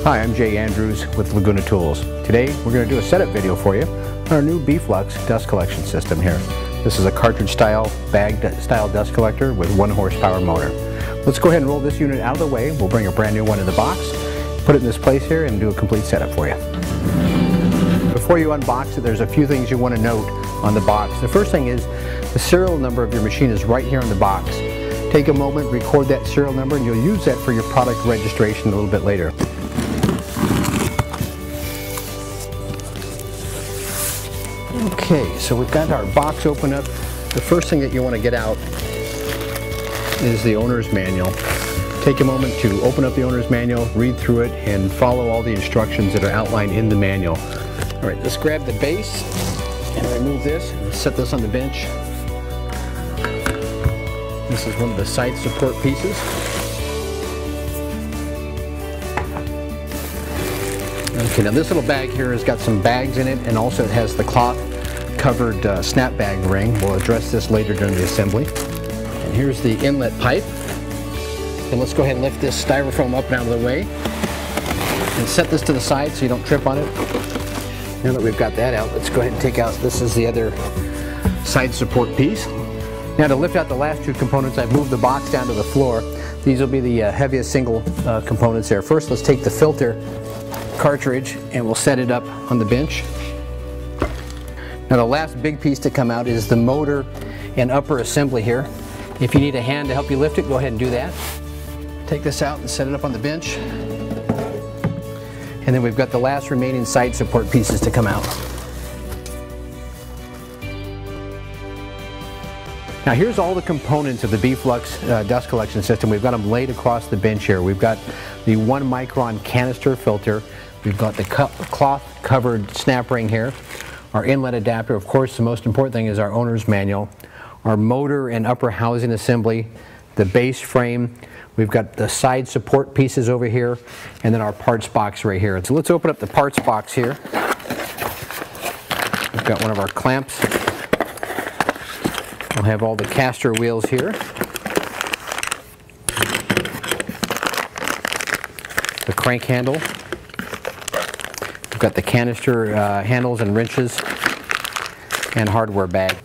Hi, I'm Jay Andrews with Laguna Tools. Today we're going to do a setup video for you on our new BFlux dust collection system here. This is a cartridge style, bag style dust collector with 1 horsepower motor. Let's go ahead and roll this unit out of the way. We'll bring a brand new one in the box, put it in this place here, and do a complete setup for you. Before you unbox it, there's a few things you want to note on the box. The first thing is the serial number of your machine is right here on the box. Take a moment, record that serial number, and you'll use that for your product registration a little bit later. Okay, so we've got our box open up. The first thing that you want to get out is the owner's manual. Take a moment to open up the owner's manual, read through it, and follow all the instructions that are outlined in the manual. All right, let's grab the base and remove this and set this on the bench. This is one of the side support pieces. Okay, now this little bag here has got some bags in it, and also it has the cloth covered snap bag ring. We'll address this later during the assembly. And here's the inlet pipe. And let's go ahead and lift this styrofoam up and out of the way and set this to the side so you don't trip on it. Now that we've got that out, let's go ahead and take out, this is the other side support piece. Now to lift out the last two components, I've moved the box down to the floor. These will be the heaviest single components there. First, let's take the filter cartridge and we'll set it up on the bench. Now the last big piece to come out is the motor and upper assembly here. If you need a hand to help you lift it, go ahead and do that. Take this out and set it up on the bench. And then we've got the last remaining side support pieces to come out. Now here's all the components of the BFlux dust collection system. We've got them laid across the bench here. We've got the 1 micron canister filter. We've got the cloth covered snap ring here. Our inlet adapter, of course, the most important thing is our owner's manual. Our motor and upper housing assembly, the base frame. We've got the side support pieces over here, and then our parts box right here. So let's open up the parts box here. We've got one of our clamps. We'll have all the caster wheels here. The crank handle. We've got the canister handles and wrenches and hardware bag.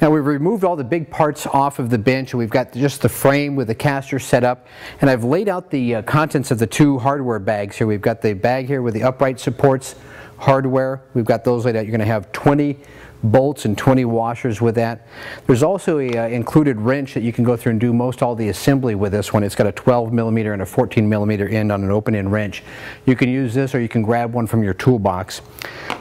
Now we've removed all the big parts off of the bench, and we've got just the frame with the caster set up, and I've laid out the contents of the 2 hardware bags here. We've got the bag here with the upright supports, hardware. We've got those laid out. You're going to have 20 bolts and 20 washers with that. There's also a included wrench that you can go through and do most all the assembly with this one. It's got a 12 millimeter and a 14 millimeter end on an open end wrench. You can use this, or you can grab one from your toolbox.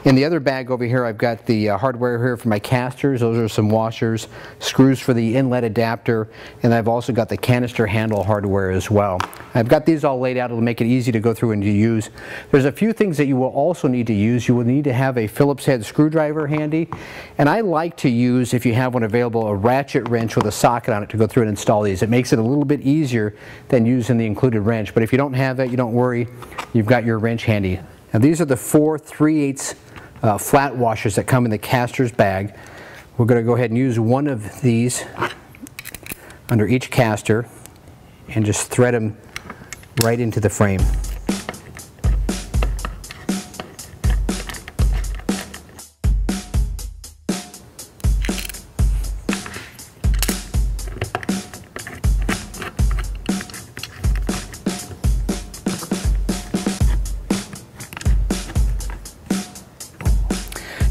In the other bag over here, I've got the hardware here for my casters. Those are some washers, screws for the inlet adapter, and I've also got the canister handle hardware as well. I've got these all laid out. It'll make it easy to go through and to use. There's a few things that you will also need to use. You will need to have a Phillips head screwdriver handy, and I like to use, if you have one available, a ratchet wrench with a socket on it to go through and install these. It makes it a little bit easier than using the included wrench, but if you don't have that, you don't worry, you've got your wrench handy. Now these are the 4 3/8 flat washers that come in the caster's bag. We're going to go ahead and use one of these under each caster and just thread them right into the frame.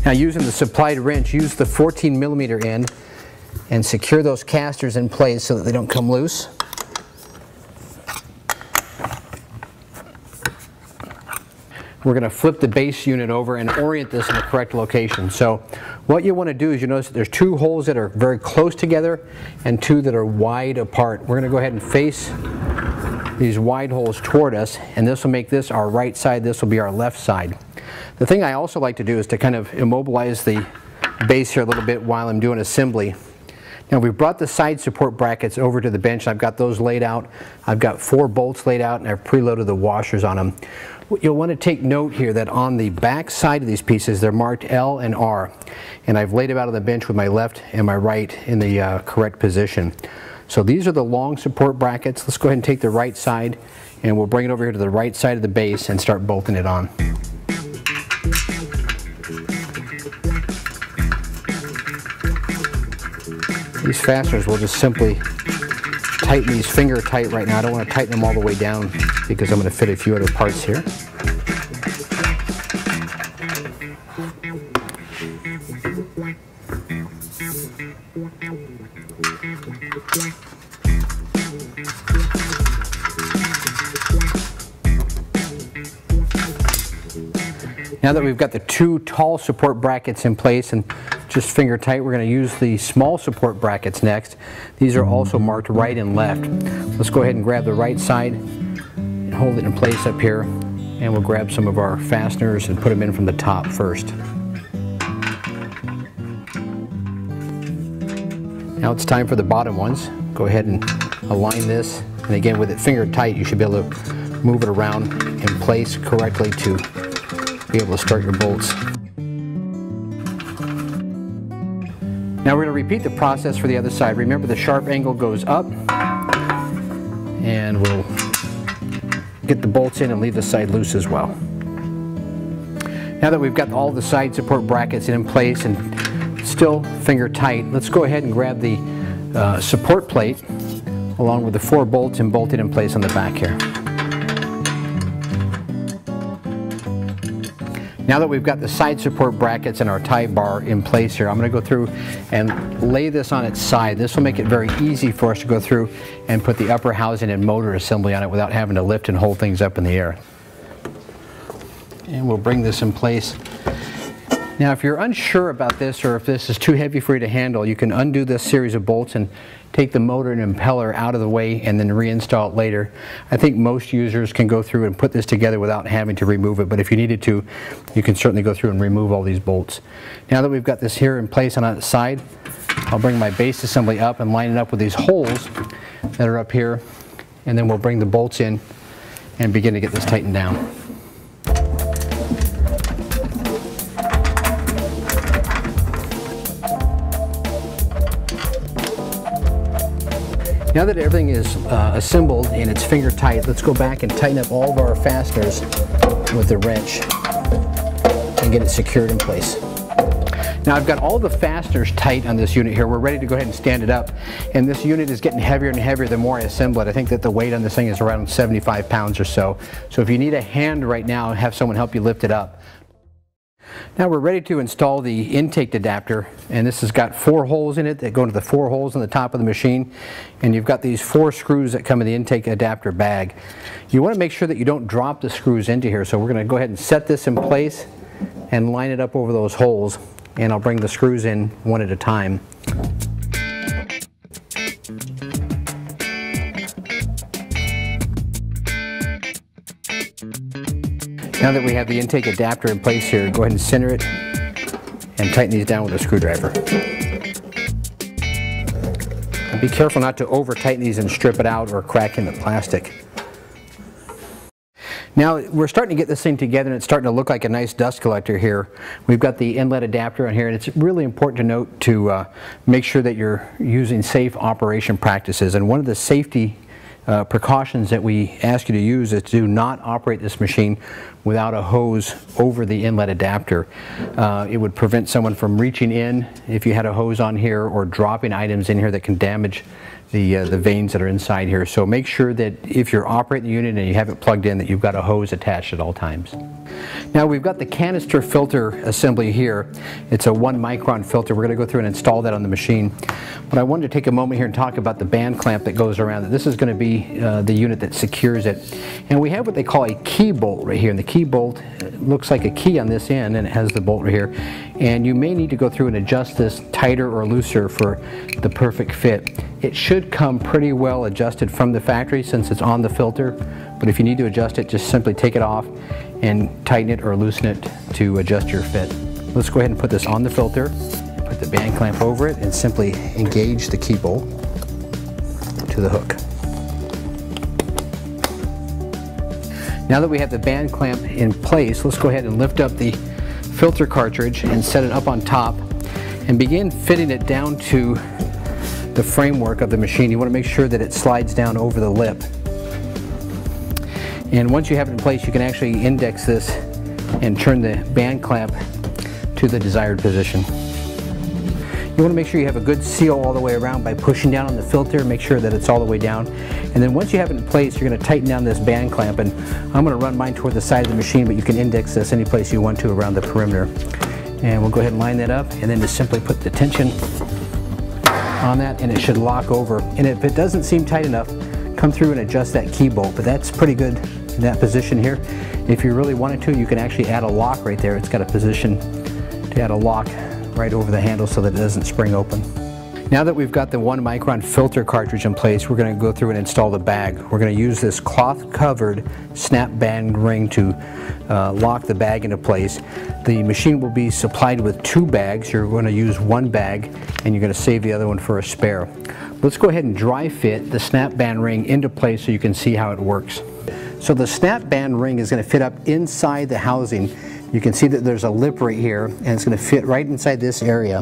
Now using the supplied wrench, use the 14 millimeter end and secure those casters in place so that they don't come loose. We're going to flip the base unit over and orient this in the correct location. So what you want to do is, you notice that there's 2 holes that are very close together and 2 that are wide apart. We're going to go ahead and face these wide holes toward us, and this will make this our right side, this will be our left side. The thing I also like to do is to kind of immobilize the base here a little bit while I'm doing assembly. Now we've brought the side support brackets over to the bench. I've got those laid out. I've got 4 bolts laid out, and I've preloaded the washers on them. You'll want to take note here that on the back side of these pieces, they're marked L and R, and I've laid them out on the bench with my left and my right in the correct position. So these are the long support brackets. Let's go ahead and take the right side and we'll bring it over here to the right side of the base and start bolting it on. These fasteners will just simply tighten these finger tight right now. I don't want to tighten them all the way down because I'm going to fit a few other parts here. Now that we've got the two tall support brackets in place and just finger tight, we're going to use the small support brackets next. These are also marked right and left. Let's go ahead and grab the right side and hold it in place up here, and we'll grab some of our fasteners and put them in from the top first. Now it's time for the bottom ones. Go ahead and align this, and again with it finger tight you should be able to move it around in place correctly to be able to start your bolts. Now we're going to repeat the process for the other side. Remember, the sharp angle goes up, and we'll get the bolts in and leave the side loose as well. Now that we've got all the side support brackets in place and still finger tight, let's go ahead and grab the support plate along with the 4 bolts and bolt it in place on the back here. Now that we've got the side support brackets and our tie bar in place here, I'm going to go through and lay this on its side. This will make it very easy for us to go through and put the upper housing and motor assembly on it without having to lift and hold things up in the air. And we'll bring this in place. Now if you're unsure about this, or if this is too heavy for you to handle, you can undo this series of bolts and take the motor and impeller out of the way and then reinstall it later. I think most users can go through and put this together without having to remove it, but if you needed to, you can certainly go through and remove all these bolts. Now that we've got this here in place on its side, I'll bring my base assembly up and line it up with these holes that are up here, and then we'll bring the bolts in and begin to get this tightened down. Now that everything is assembled and it's finger tight, let's go back and tighten up all of our fasteners with the wrench and get it secured in place. Now I've got all the fasteners tight on this unit here. We're ready to go ahead and stand it up, and this unit is getting heavier and heavier the more I assemble it. I think that the weight on this thing is around 75 pounds or so. So if you need a hand right now, have someone help you lift it up. Now we're ready to install the intake adapter, and this has got 4 holes in it that go into the 4 holes on the top of the machine, and you've got these 4 screws that come in the intake adapter bag. You want to make sure that you don't drop the screws into here, so we're going to go ahead and set this in place and line it up over those holes, and I'll bring the screws in one at a time. Now that we have the intake adapter in place here, go ahead and center it and tighten these down with a screwdriver. And be careful not to over tighten these and strip it out or crack in the plastic. Now we're starting to get this thing together, and it's starting to look like a nice dust collector here. We've got the inlet adapter on here, and it's really important to note to make sure that you're using safe operation practices. And one of the safety precautions that we ask you to use is to not operate this machine without a hose over the inlet adapter. It would prevent someone from reaching in if you had a hose on here, or dropping items in here that can damage the vanes that are inside here. So make sure that if you're operating the unit and you have it plugged in, that you've got a hose attached at all times. Now we've got the canister filter assembly here. It's a 1 micron filter. We're going to go through and install that on the machine. But I wanted to take a moment here and talk about the band clamp that goes around it. This is going to be the unit that secures it. And we have what they call a key bolt right here. And the key bolt looks like a key on this end, and it has the bolt right here. And you may need to go through and adjust this tighter or looser for the perfect fit. It should come pretty well adjusted from the factory since it's on the filter, but if you need to adjust it, just simply take it off and tighten it or loosen it to adjust your fit. Let's go ahead and put this on the filter, put the band clamp over it, and simply engage the key bolt to the hook. Now that we have the band clamp in place, let's go ahead and lift up the filter cartridge and set it up on top and begin fitting it down to the framework of the machine. You want to make sure that it slides down over the lip. And once you have it in place, you can actually index this and turn the band clamp to the desired position. You want to make sure you have a good seal all the way around by pushing down on the filter, make sure that it's all the way down. And then once you have it in place, you're going to tighten down this band clamp, and I'm going to run mine toward the side of the machine, but you can index this any place you want to around the perimeter. And we'll go ahead and line that up, and then just simply put the tension on that, and it should lock over. And if it doesn't seem tight enough, come through and adjust that key bolt, but that's pretty good in that position here. If you really wanted to, you can actually add a lock right there. It's got a position to add a lock right over the handle so that it doesn't spring open. Now that we've got the 1 micron filter cartridge in place, we're going to go through and install the bag. We're going to use this cloth covered snap band ring to lock the bag into place. The machine will be supplied with 2 bags. You're going to use 1 bag and you're going to save the other one for a spare. Let's go ahead and dry fit the snap band ring into place so you can see how it works. So the snap band ring is going to fit up inside the housing. You can see that there's a lip right here, and it's going to fit right inside this area.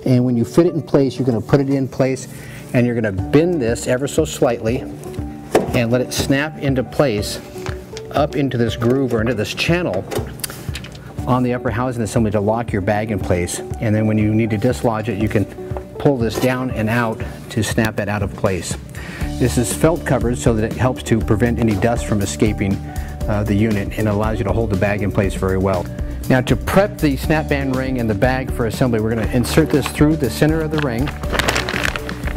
And when you fit it in place, you're going to put it in place, and you're going to bend this ever so slightly and let it snap into place up into this groove or into this channel on the upper housing assembly to lock your bag in place. And then when you need to dislodge it, you can pull this down and out to snap it out of place. This is felt covered so that it helps to prevent any dust from escaping the unit, and allows you to hold the bag in place very well. Now, to prep the snap band ring and the bag for assembly, we're going to insert this through the center of the ring,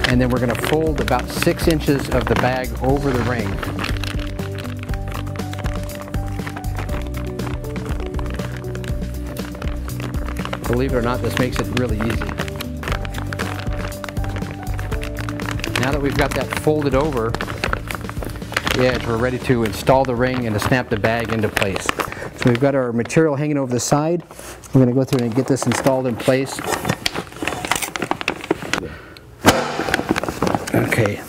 and then we're going to fold about 6 inches of the bag over the ring. Believe it or not, this makes it really easy. Now that we've got that folded over the edge, we're ready to install the ring and to snap the bag into place. So we've got our material hanging over the side. We're going to go through and get this installed in place. Okay,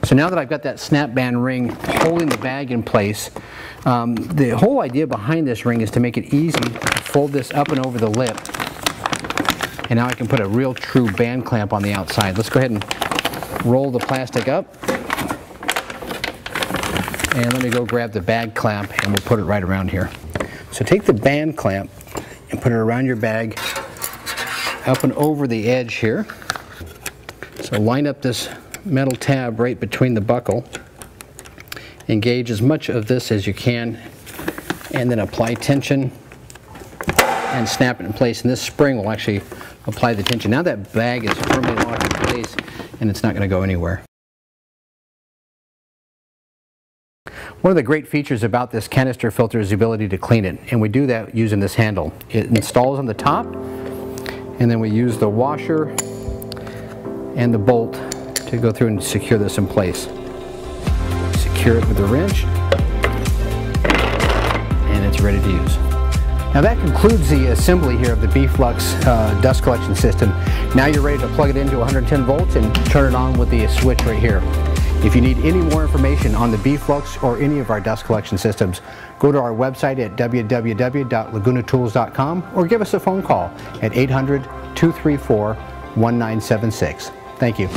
so now that I've got that snap band ring holding the bag in place, the whole idea behind this ring is to make it easy to fold this up and over the lip. And now I can put a real true band clamp on the outside. Let's go ahead and roll the plastic up. And let me go grab the bag clamp, and we'll put it right around here. So take the band clamp and put it around your bag, up and over the edge here. So line up this metal tab right between the buckle. Engage as much of this as you can, and then apply tension and snap it in place. And this spring will actually apply the tension. Now that bag is firmly locked in place, and it's not going to go anywhere. One of the great features about this canister filter is the ability to clean it, and we do that using this handle. It installs on the top, and then we use the washer and the bolt to go through and secure this in place. Secure it with a wrench, and it's ready to use. Now that concludes the assembly here of the BFlux dust collection system. Now you're ready to plug it into 110 volts and turn it on with the switch right here. If you need any more information on the BFlux or any of our dust collection systems, go to our website at www.lagunatools.com or give us a phone call at 800-234-1976. Thank you.